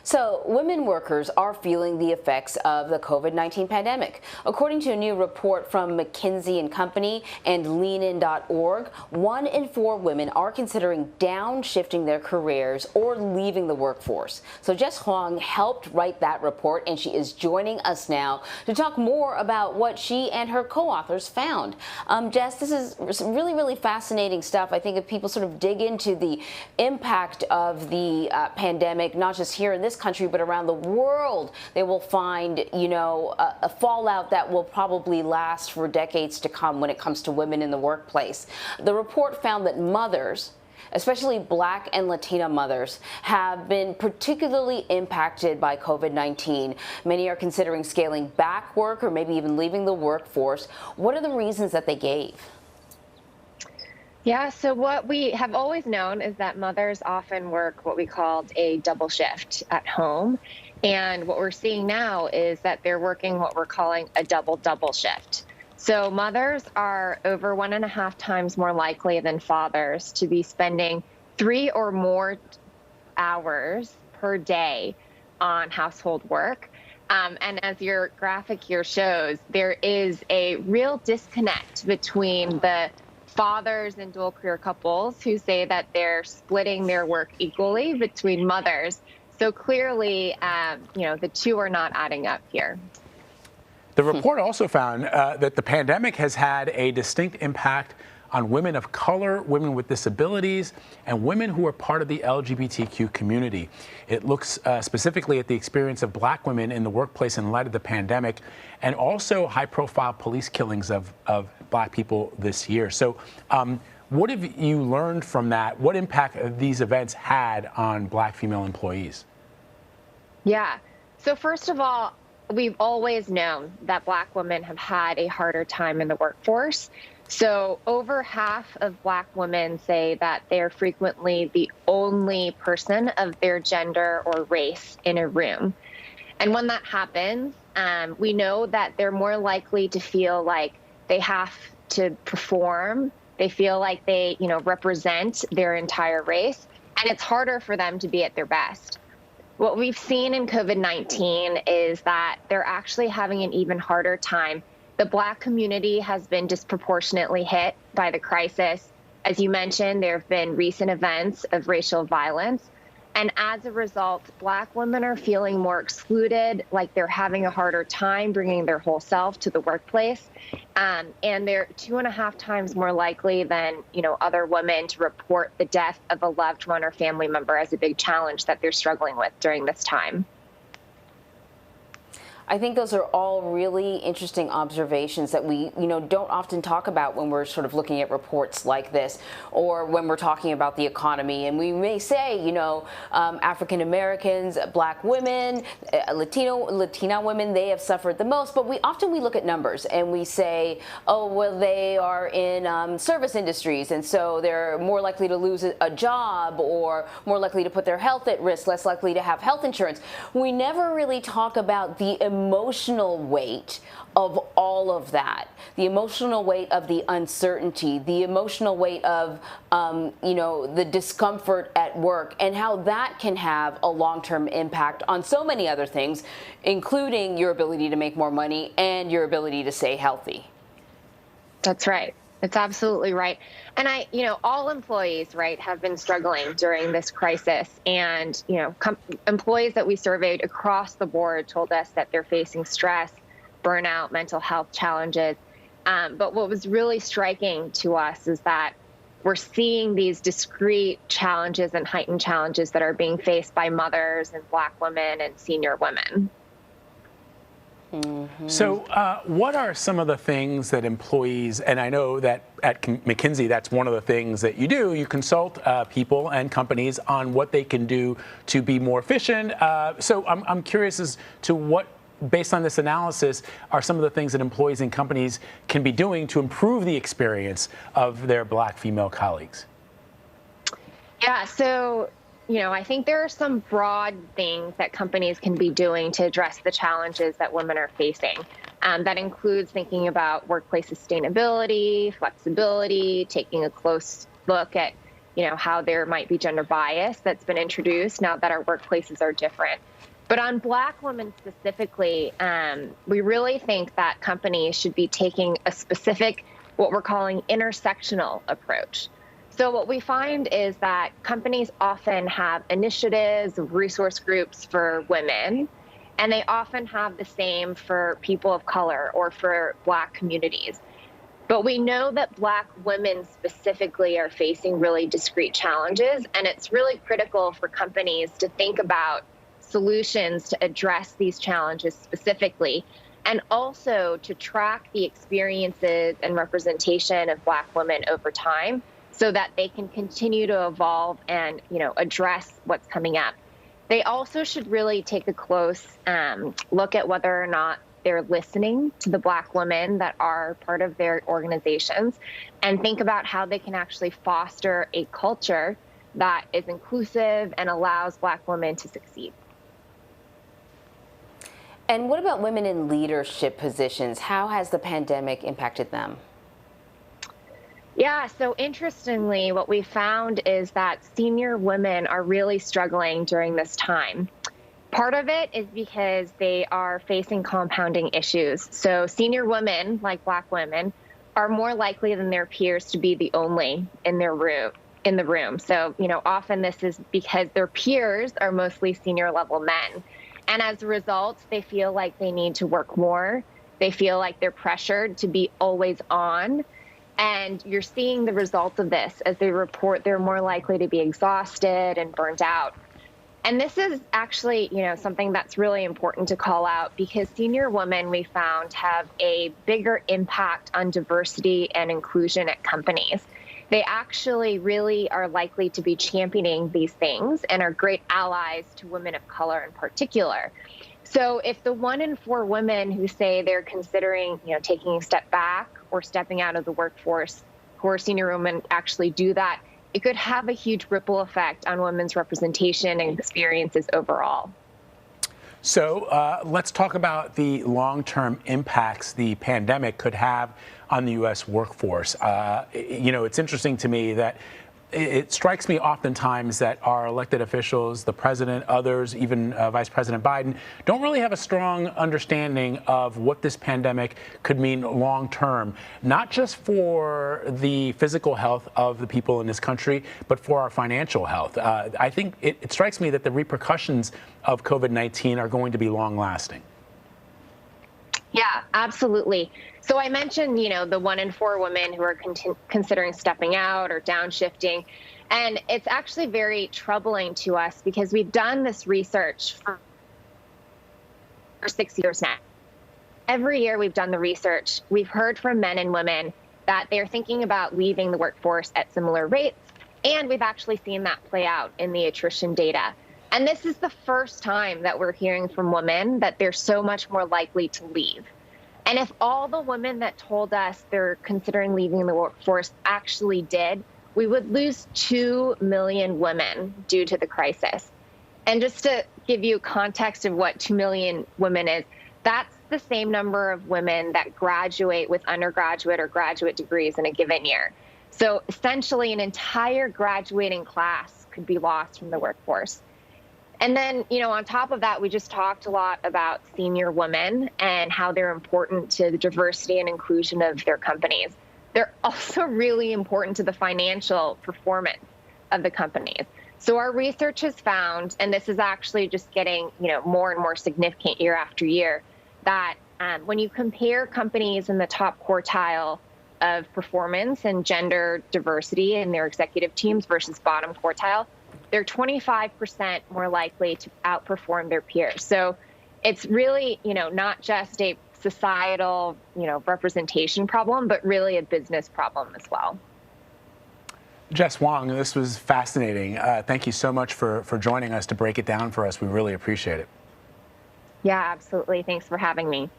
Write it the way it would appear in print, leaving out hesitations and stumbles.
So, women workers are feeling the effects of the COVID-19 pandemic. According to a new report from McKinsey and Company and leanin.org, 1 in 4 women are considering downshifting their careers or leaving the workforce. So, Jess Huang helped write that report, and she is joining us now to talk more about what she and her co-authors found. Jess, this is really, really fascinating stuff. I think if people sort of dig into the impact of the pandemic, not just here in this country, but around the world, they will find, a fallout that will probably last for decades to come when it comes to women in the workplace. The report found that mothers, especially Black and Latina mothers, have been particularly impacted by COVID-19. Many are considering scaling back work or maybe even leaving the workforce. What are the reasons that they gave? Yeah, so what we have always known is that mothers often work what we called a double shift at home. And what we're seeing now is that they're working what we're calling a double shift. So mothers are over 1.5 times more likely than fathers to be spending 3 or more hours per day on household work. And as your graphic here shows, there is a real disconnect between the fathers and dual career couples who say that they're splitting their work equally between mothers. So clearly, the two are not adding up here. The report also found that the pandemic has had a distinct impact on women of color, women with disabilities, and women who are part of the LGBTQ community. It looks specifically at the experience of Black women in the workplace in light of the pandemic, and also high-profile police killings of Black people this year. So what have you learned from that? What impact have these events had on Black female employees? Yeah. So first of all, we've always known that Black women have had a harder time in the workforce. So over half of Black women say that they're frequently the only person of their gender or race in a room. And when that happens, we know that they're more likely to feel like they have to perform. They feel like they, represent their entire race, and it's harder for them to be at their best. What we've seen in COVID-19 is that they're actually having an even harder time. The Black community has been disproportionately hit by the crisis. As you mentioned, there have been recent events of racial violence. And as a result, Black women are feeling more excluded, like they're having a harder time bringing their whole self to the workplace. And they're 2.5 times more likely than, other women to report the death of a loved one or family member as a big challenge that they're struggling with during this time. I think those are all really interesting observations that we, don't often talk about when we're sort of looking at reports like this, or when we're talking about the economy. And we may say, African Americans, Black women, Latina women, they have suffered the most. But we look at numbers and we say, oh, well, they are in service industries, and so they're more likely to lose a job, or more likely to put their health at risk, less likely to have health insurance. We never really talk about the emotional weight of all of that, the emotional weight of the uncertainty, the emotional weight of, the discomfort at work, and how that can have a long-term impact on so many other things, including your ability to make more money and your ability to stay healthy. That's right. That's absolutely right. And all employees, right, have been struggling during this crisis. And, employees that we surveyed across the board told us that they're facing stress, burnout, mental health challenges. But what was really striking to us is that we're seeing these discrete challenges and heightened challenges that are being faced by mothers and Black women and senior women. Mm-hmm. So what are some of the things that employees, and I know that at McKinsey, that's one of the things that you do, you consult people and companies on what they can do to be more efficient. So I'm curious as to what, based on this analysis, are some of the things that employees and companies can be doing to improve the experience of their Black female colleagues? Yeah, so I think there are some broad things that companies can be doing to address the challenges that women are facing. That includes thinking about workplace sustainability, flexibility, taking a close look at how there might be gender bias that's been introduced now that our workplaces are different. But on Black women specifically, we really think that companies should be taking a specific, what we're calling intersectional approach. So what we find is that companies often have initiatives, resource groups for women, and they often have the same for people of color or for Black communities. But we know that Black women specifically are facing really discrete challenges, and it's really critical for companies to think about solutions to address these challenges specifically, and also to track the experiences and representation of Black women over time so that they can continue to evolve and, address what's coming up. They also should really take a close look at whether or not they're listening to the Black women that are part of their organizations, and think about how they can actually foster a culture that is inclusive and allows Black women to succeed. And what about women in leadership positions? How has the pandemic impacted them? Yeah, so interestingly, what we found is that senior women are really struggling during this time. Part of it is because they are facing compounding issues. So senior women, like Black women, are more likely than their peers to be the only in the room. So, often this is because their peers are mostly senior level men. And as a result, they feel like they need to work more. They feel like they're pressured to be always on. And you're seeing the results of this as they report they're more likely to be exhausted and burnt out. And this is actually, something that's really important to call out, because senior women, we found, have a bigger impact on diversity and inclusion at companies. They actually really are likely to be championing these things and are great allies to women of color in particular. So if the 1 in 4 women who say they're considering, taking a step back or stepping out of the workforce, who are senior women, actually do that, it could have a huge ripple effect on women's representation and experiences overall. So let's talk about the long-term impacts the pandemic could have on the U.S. workforce. It's interesting to me that it strikes me oftentimes that our elected officials, the president, others, even Vice President Biden, don't really have a strong understanding of what this pandemic could mean long term, not just for the physical health of the people in this country, but for our financial health. I think it strikes me that the repercussions of COVID-19 are going to be long lasting. Yeah, absolutely. So I mentioned, the 1 in 4 women who are considering stepping out or downshifting. And it's actually very troubling to us because we've done this research for 6 years now. Every year we've done the research, we've heard from men and women that they're thinking about leaving the workforce at similar rates. And we've actually seen that play out in the attrition data. And this is the first time that we're hearing from women that they're so much more likely to leave. And if all the women that told us they're considering leaving the workforce actually did, we would lose 2 million women due to the crisis. And just to give you context of what 2 million women is, that's the same number of women that graduate with undergraduate or graduate degrees in a given year. So essentially an entire graduating class could be lost from the workforce. And then, on top of that, we just talked a lot about senior women and how they're important to the diversity and inclusion of their companies. They're also really important to the financial performance of the companies. So our research has found, and this is actually just getting, more and more significant year after year, that when you compare companies in the top quartile of performance and gender diversity in their executive teams versus bottom quartile, they're 25% more likely to outperform their peers. So it's really, not just a societal, representation problem, but really a business problem as well. Jess Huang, this was fascinating. Thank you so much for joining us to break it down for us. We really appreciate it. Yeah, absolutely. Thanks for having me.